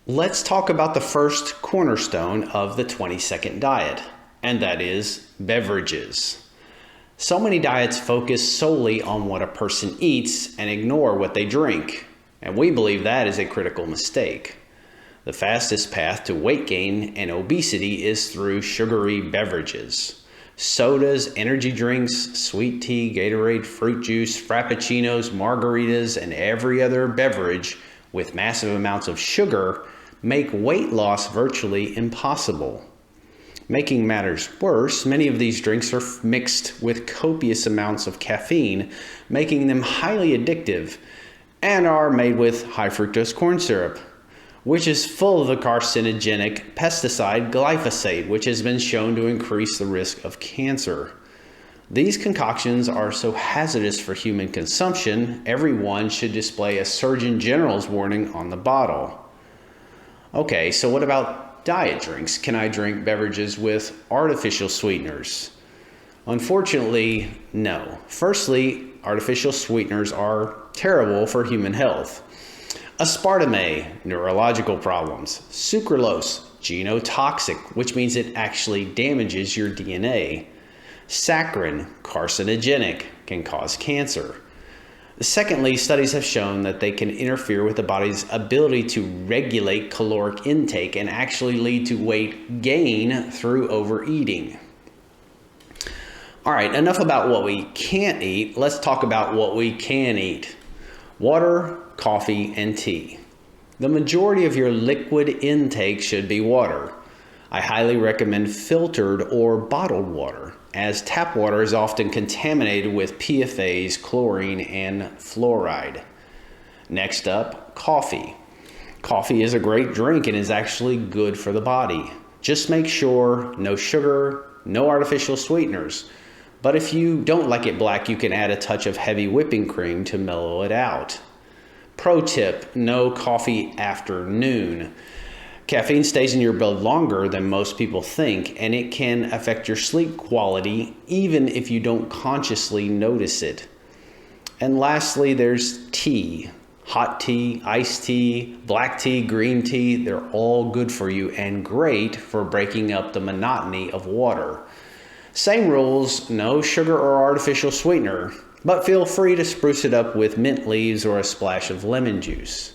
Let's talk about the first cornerstone of the 20-second diet, and that is beverages. So many diets focus solely on what a person eats and ignore what they drink, and we believe that is a critical mistake. The fastest path to weight gain and obesity is through sugary beverages. Sodas, energy drinks, sweet tea, Gatorade, fruit juice, frappuccinos, margaritas, and every other beverage with massive amounts of sugar make weight loss virtually impossible. Making matters worse, many of these drinks are mixed with copious amounts of caffeine, making them highly addictive, and are made with high-fructose corn syrup, which is full of the carcinogenic pesticide glyphosate, which has been shown to increase the risk of cancer. These concoctions are so hazardous for human consumption, everyone should display a Surgeon General's warning on the bottle. Okay, so what about diet drinks? Can I drink beverages with artificial sweeteners? Unfortunately, no. Firstly, artificial sweeteners are terrible for human health. Aspartame, neurological problems. Sucralose, genotoxic, which means it actually damages your DNA. Saccharin, carcinogenic, can cause cancer. Secondly, studies have shown that they can interfere with the body's ability to regulate caloric intake and actually lead to weight gain through overeating. All right, enough about what we can't eat. Let's talk about what we can eat. Water, coffee, and tea. The majority of your liquid intake should be water. I highly recommend filtered or bottled water, as tap water is often contaminated with PFAS, chlorine, and fluoride. Next up, coffee. Coffee is a great drink and is actually good for the body. Just make sure no sugar, no artificial sweeteners. But if you don't like it black, you can add a touch of heavy whipping cream to mellow it out. Pro tip, no coffee after noon. Caffeine stays in your blood longer than most people think, and it can affect your sleep quality even if you don't consciously notice it. And lastly, there's tea. Hot tea, iced tea, black tea, green tea, they're all good for you and great for breaking up the monotony of water. Same rules, no sugar or artificial sweetener, but feel free to spruce it up with mint leaves or a splash of lemon juice.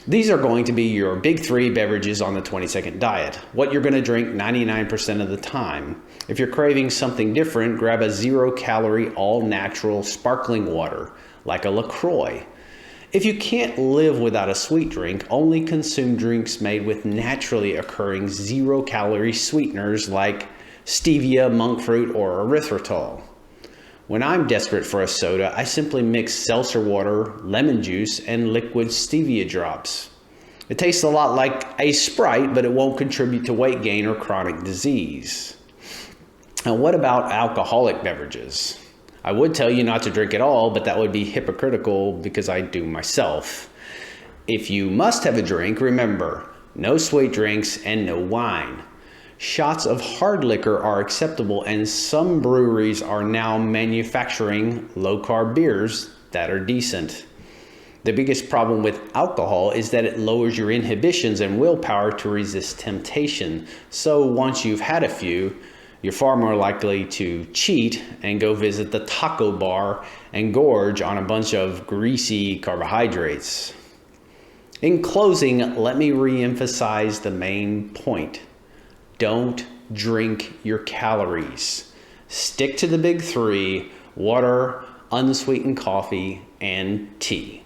These are going to be your big three beverages on the 20-second diet, what you're going to drink 99% of the time. If you're craving something different, grab a zero-calorie, all-natural sparkling water, like a LaCroix. If you can't live without a sweet drink, only consume drinks made with naturally occurring zero-calorie sweeteners like stevia, monk fruit, or erythritol. When I'm desperate for a soda, I simply mix seltzer water, lemon juice, and liquid stevia drops. It tastes a lot like a Sprite, but it won't contribute to weight gain or chronic disease. Now, what about alcoholic beverages? I would tell you not to drink at all, but that would be hypocritical because I do myself. If you must have a drink, remember, no sweet drinks and no wine. Shots of hard liquor are acceptable, and some breweries are now manufacturing low-carb beers that are decent. The biggest problem with alcohol is that it lowers your inhibitions and willpower to resist temptation. So once you've had a few, you're far more likely to cheat and go visit the taco bar and gorge on a bunch of greasy carbohydrates. In closing, let me re-emphasize the main point. Don't drink your calories. Stick to the big three: water, unsweetened coffee, and tea.